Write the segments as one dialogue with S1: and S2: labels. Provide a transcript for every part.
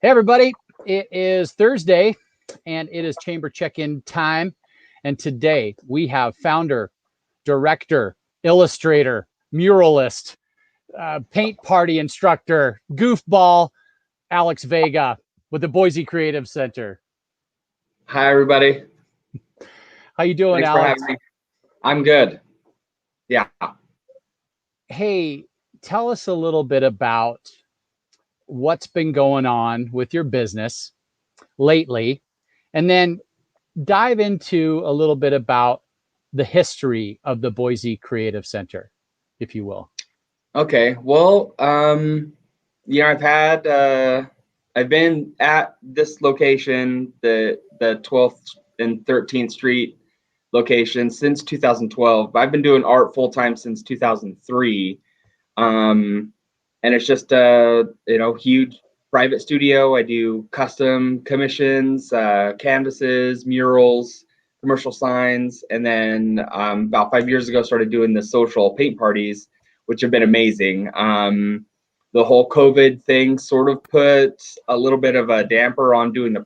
S1: Hey, everybody. It is Thursday and it is chamber check-in time. And today we have founder, director, illustrator, muralist, paint party instructor, goofball, Alex Vega with the Boise Creative Center.
S2: Hi, everybody.
S1: How you doing,
S2: Thanks
S1: Alex?
S2: for having me. I'm good. Yeah.
S1: Hey, tell us a little bit about what's been going on with your business lately, and then dive into a little bit about the history of the Boise Creative Center, if you will.
S2: Okay. Well, I've been at this location, the 12th and 13th Street location since 2012. I've been doing art full time since 2003. And it's just huge private studio. I do custom commissions, canvases, murals, commercial signs, and then about 5 years ago started doing the social paint parties, which have been amazing. The whole COVID thing sort of put a little bit of a damper on doing the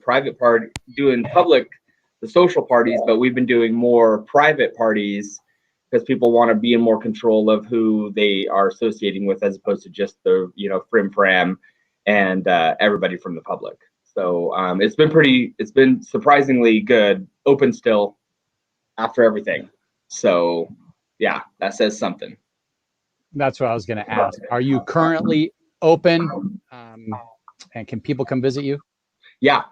S2: social parties, but we've been doing more private parties because people want to be in more control of who they are associating with, as opposed to just the frim fram and everybody from the public. So it's been surprisingly good, open still after everything. So yeah, that says something.
S1: That's what I was going to ask. Are you currently open? And can people come visit you?
S2: Yeah,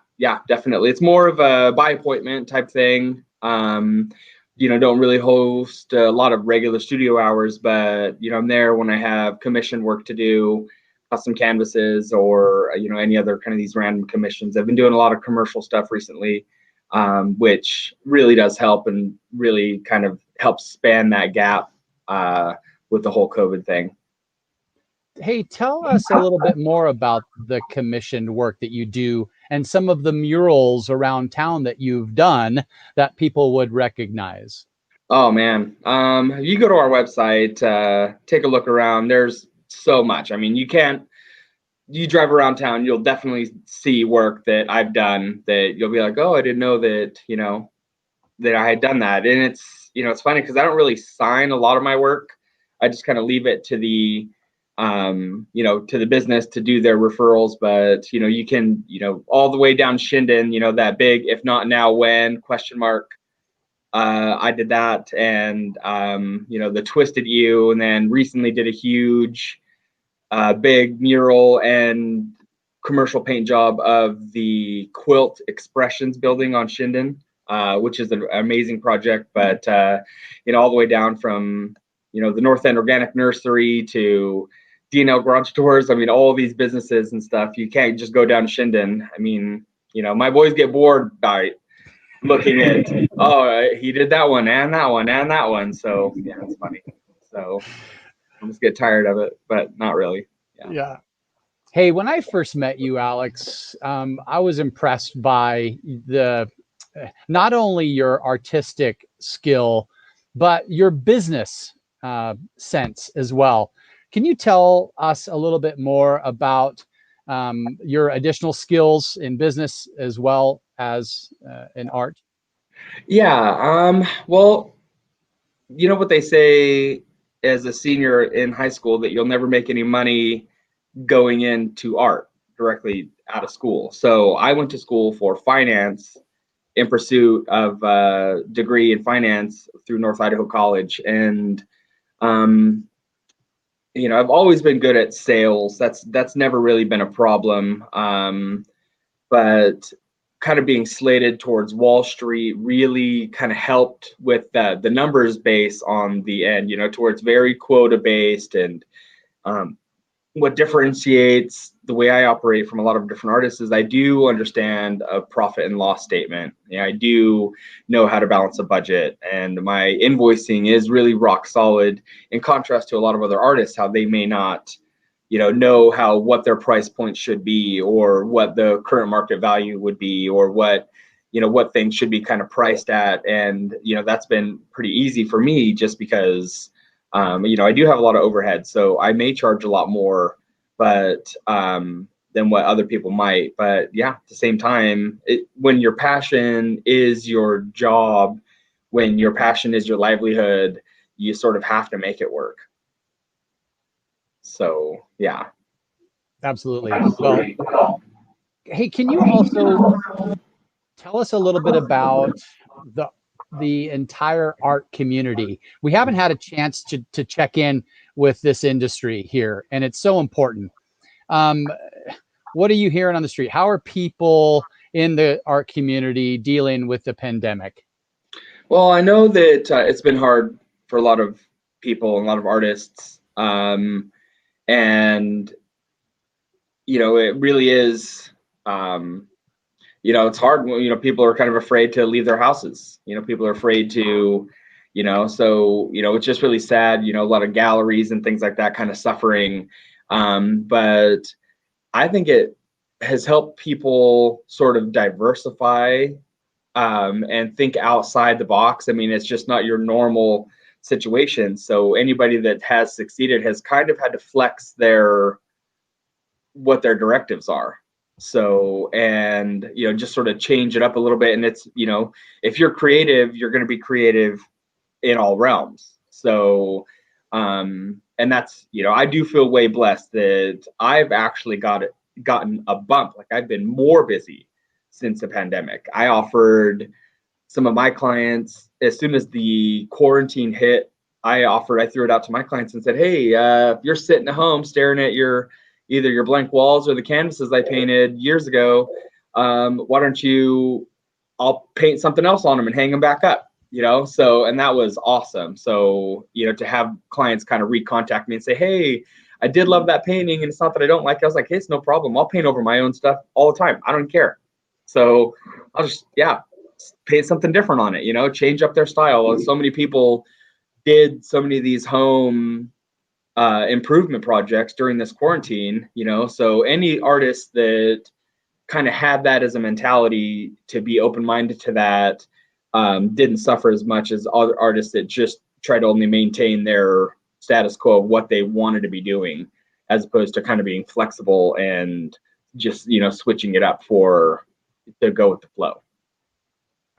S2: definitely. It's more of a by appointment type thing. Don't really host a lot of regular studio hours, but I'm there when I have commission work to do, custom canvases, or any other kind of these random commissions. I've been doing a lot of commercial stuff recently, which really does help and really kind of helps span that gap with the whole COVID thing.
S1: Hey, tell us a little bit more about the commissioned work that you do and some of the murals around town that you've done that people would recognize.
S2: Oh man, you go to our website, take a look around. There's so much. I mean, you drive around town, you'll definitely see work that I've done that you'll be like, oh, I didn't know that, that I had done that. And it's funny because I don't really sign a lot of my work. I just kind of leave it to the to the business to do their referrals. But you can all the way down Shinden, that big "if not now, when?" ? I did that, and the Twisted U, and then recently did a huge big mural and commercial paint job of the Quilt Expressions building on Shinden, which is an amazing project. But all the way down from the North End Organic Nursery to D&L Garage Doors. I mean, all these businesses and stuff. You can't just go down Shinden. I mean, my boys get bored by looking at, oh, he did that one and that one and that one. So yeah, it's funny. So I just get tired of it, but not really.
S1: Yeah. Hey, when I first met you, Alex, I was impressed by not only your artistic skill, but your business sense as well. Can you tell us a little bit more about your additional skills in business as well as in art?
S2: Yeah. Well, you know what they say as a senior in high school, that you'll never make any money going into art directly out of school. So I went to school for finance in pursuit of a degree in finance through North Idaho College. And I've always been good at sales. That's never really been a problem. But kind of being slated towards Wall Street really kind of helped with the numbers base on the end, towards very quota based. And what differentiates the way I operate from a lot of different artists is I do understand a profit and loss statement. I do know how to balance a budget, and my invoicing is really rock solid, in contrast to a lot of other artists, how they may not know what their price point should be, or what the current market value would be, or what things should be kind of priced at. And that's been pretty easy for me, just because I do have a lot of overhead, so I may charge a lot more, but than what other people might. But yeah, at the same time, when your passion is your job, when your passion is your livelihood, you sort of have to make it work. So yeah.
S1: Absolutely. Well, hey, can you also tell us a little bit about the entire art community? We haven't had a chance to check in with this industry here, and it's so important. Um, what are you hearing on the street? How are people in the art community dealing with the pandemic?
S2: Well, I know that it's been hard for a lot of people and a lot of artists, and it really is. It's hard when people are kind of afraid to leave their houses. People are afraid to, so it's just really sad. A lot of galleries and things like that kind of suffering, but I think it has helped people sort of diversify and think outside the box. I mean, it's just not your normal situation. So anybody that has succeeded has kind of had to flex what their directives are. So, and just sort of change it up a little bit. And it's if you're creative, you're going to be creative in all realms. So, and that's I do feel way blessed that I've actually gotten a bump. Like, I've been more busy since the pandemic. I offered some of my clients, as soon as the quarantine hit, I threw it out to my clients and said, hey, if you're sitting at home staring at either your blank walls or the canvases I painted years ago, why don't I'll paint something else on them and hang them back up, so, and that was awesome. So, to have clients kind of recontact me and say, hey, I did love that painting, and it's not that I don't like it. I was like, hey, it's no problem. I'll paint over my own stuff all the time. I don't care. So I'll just, paint something different on it, change up their style. So many people did so many of these home improvement projects during this quarantine, so any artist that kind of had that as a mentality to be open-minded to that didn't suffer as much as other artists that just try to only maintain their status quo of what they wanted to be doing, as opposed to kind of being flexible and just switching it up to go with the flow.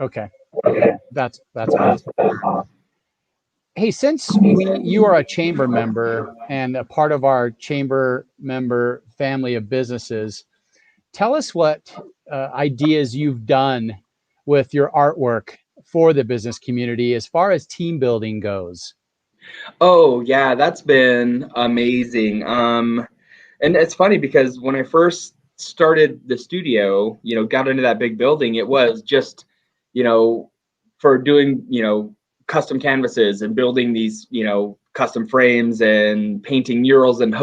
S1: Okay, that's awesome. Hey, since you are a chamber member and a part of our chamber member family of businesses, tell us what ideas you've done with your artwork for the business community as far as team building goes.
S2: Oh yeah, that's been amazing. And it's funny because when I first started the studio, got into that big building, it was just, for doing, custom canvases and building these, custom frames and painting murals and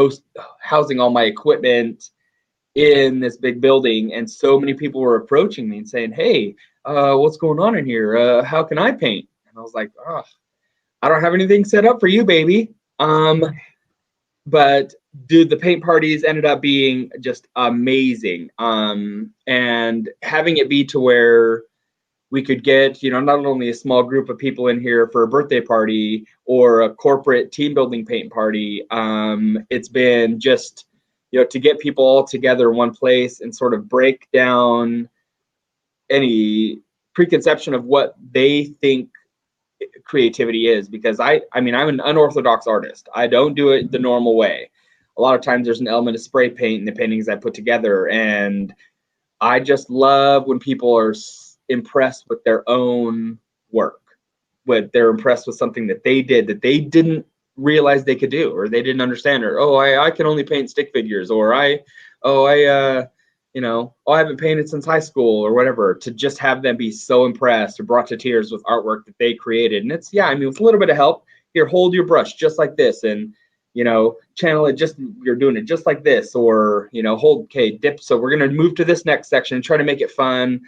S2: housing all my equipment in this big building. And so many people were approaching me and saying, hey, what's going on in here? How can I paint? And I was like, oh, I don't have anything set up for you, baby. But dude, the paint parties ended up being just amazing. And having it be to where we could get, not only a small group of people in here for a birthday party or a corporate team building paint party. It's been just, to get people all together in one place and sort of break down any preconception of what they think creativity is, because I'm an unorthodox artist. I don't do it the normal way. A lot of times there's an element of spray paint in the paintings I put together, and I just love when people are impressed with their own work, when they're impressed with something that they did that they didn't realize they could do, or they didn't understand, or I can only paint stick figures, or I haven't painted since high school or whatever, to just have them be so impressed or brought to tears with artwork that they created. And it's, with a little bit of help, here, hold your brush just like this, and, channel it you're doing it just like this, or, dip. So we're going to move to this next section and try to make it fun,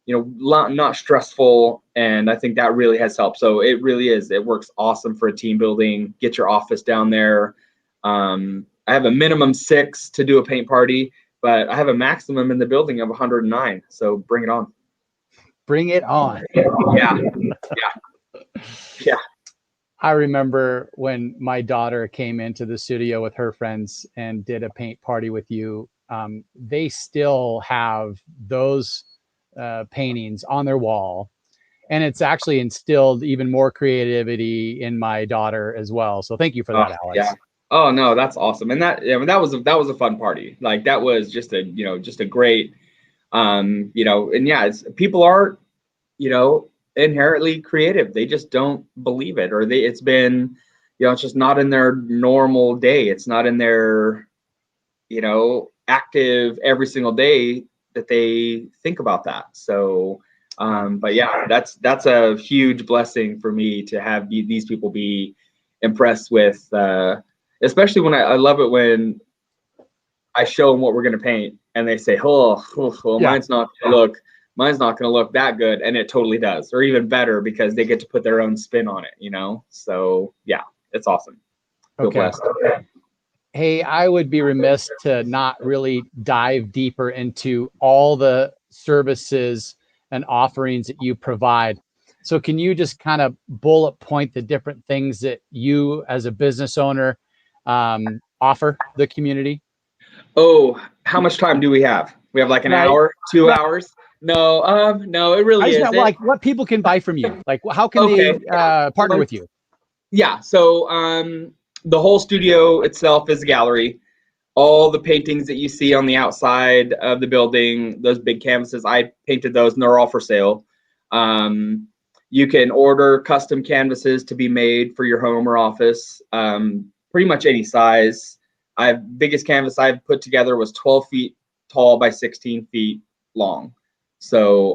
S2: not stressful. And I think that really has helped. So it really is. It works awesome for a team building. Get your office down there. I have a minimum 6 to do a paint party, but I have a maximum in the building of 109. So bring it on.
S1: Bring it on.
S2: Yeah.
S1: I remember when my daughter came into the studio with her friends and did a paint party with you. they still have those paintings on their wall. And it's actually instilled even more creativity in my daughter as well. So thank you for that, Alex.
S2: Yeah. Oh no, that's awesome. And that, I mean, that was a fun party. Like that was just a, just a great, and yeah, people are, inherently creative. They just don't believe it, or it's been, it's just not in their normal day. It's not in their, active every single day that they think about that. So, but yeah, that's a huge blessing for me to have these people be impressed with, especially when I love it when I show them what we're going to paint and they say, well,
S1: Yeah.
S2: mine's not going to look that good. And it totally does, or even better, because they get to put their own spin on it, So yeah, it's awesome. Feel blessed.
S1: Hey, I would be remiss to not really dive deeper into all the services and offerings that you provide. So can you just kind of bullet point the different things that you as a business owner offer the community?
S2: Oh, how much time do we have? We have like an hour, 2 hours? No, it really isn't.
S1: Like what people can buy from you. Like how can
S2: Okay.
S1: they partner with you?
S2: Yeah. So the whole studio itself is a gallery. All the paintings that you see on the outside of the building, those big canvases, I painted those and they're all for sale. You can order custom canvases to be made for your home or office, pretty much any size. Biggest canvas I've put together was 12 feet tall by 16 feet long. So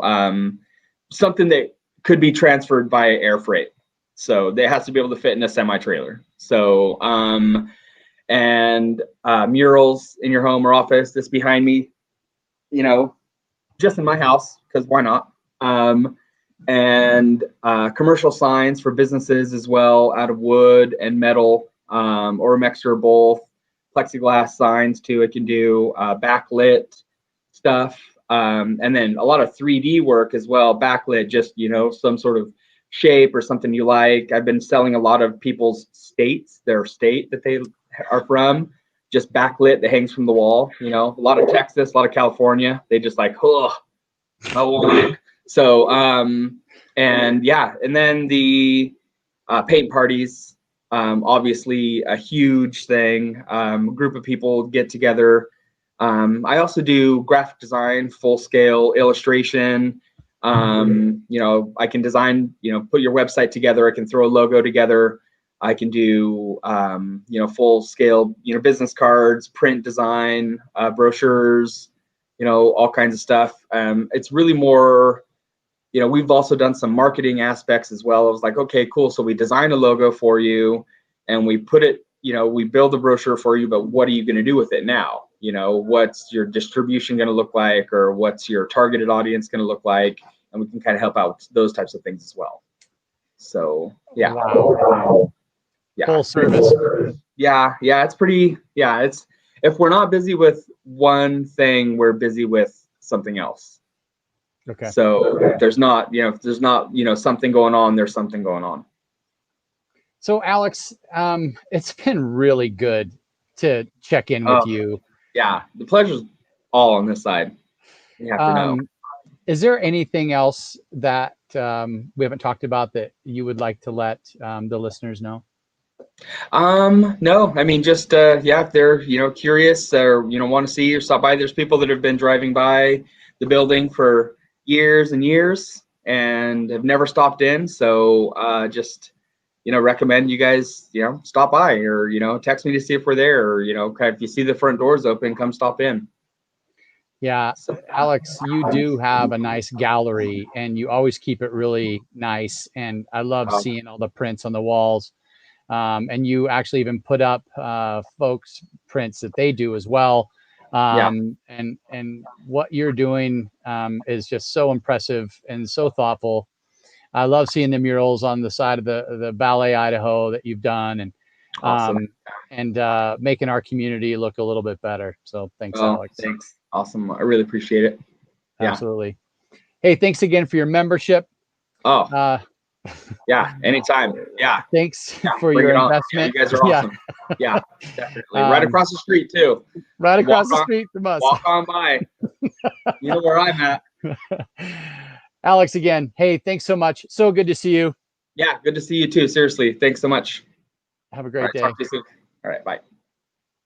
S2: something that could be transferred by air freight. So it has to be able to fit in a semi-trailer. So and murals in your home or office. This behind me, just in my house, because why not? And commercial signs for businesses as well, out of wood and metal, or a mixture of both. Plexiglass signs too. It can do backlit stuff, and then a lot of 3D work as well. Backlit, just some sort of shape or something you like. I've been selling a lot of people's their state that they are from, just backlit that hangs from the wall. A lot of Texas, a lot of California. They just like, I want it. So, and yeah, and then the paint parties, obviously a huge thing. A group of people get together. I also do graphic design, full scale illustration. I can design, put your website together. I can throw a logo together. I can do, full scale, business cards, print design, brochures, all kinds of stuff. It's really more, we've also done some marketing aspects as well. I was like, okay, cool. So we design a logo for you and we put it, we build a brochure for you, but what are you going to do with it now? What's your distribution going to look like, or what's your targeted audience going to look like? And we can kind of help out with those types of things as well. So yeah.
S1: Wow. Yeah. Full service.
S2: Yeah. It's pretty, it's, if we're not busy with one thing, we're busy with something else.
S1: Okay.
S2: So if there's not, something going on, there's something going on.
S1: So Alex, it's been really good to check in with you.
S2: Yeah. The pleasure's all on this side. You have to know.
S1: Is there anything else that we haven't talked about that you would like to let the listeners know?
S2: No, I mean, just, if they're, curious or, want to see or stop by, there's people that have been driving by the building for years and years and have never stopped in. So, just, recommend you guys, stop by or, text me to see if we're there, or, if you see the front doors open, come stop in.
S1: Yeah, Alex, you do have a nice gallery and you always keep it really nice. And I love seeing all the prints on the walls. And you actually even put up folks' prints that they do as well. And what you're doing is just so impressive and so thoughtful. I love seeing the murals on the side of the Ballet Idaho that you've done, and
S2: awesome.
S1: Making our community look a little bit better. So thanks, Alex.
S2: Thanks. Awesome. I really appreciate it.
S1: Absolutely. Hey, thanks again for your membership.
S2: Yeah, anytime. Yeah.
S1: Thanks for your investment.
S2: You guys are awesome. Yeah, definitely. Right across the street too.
S1: Right across
S2: Walk
S1: the
S2: on,
S1: street from us.
S2: walk on by. You know where I'm at.
S1: Alex, again, hey, thanks so much. So good to see you.
S2: Yeah, good to see you too. Seriously, thanks so much.
S1: Have a
S2: All
S1: great
S2: right,
S1: day.
S2: talk to you soon. All right, bye.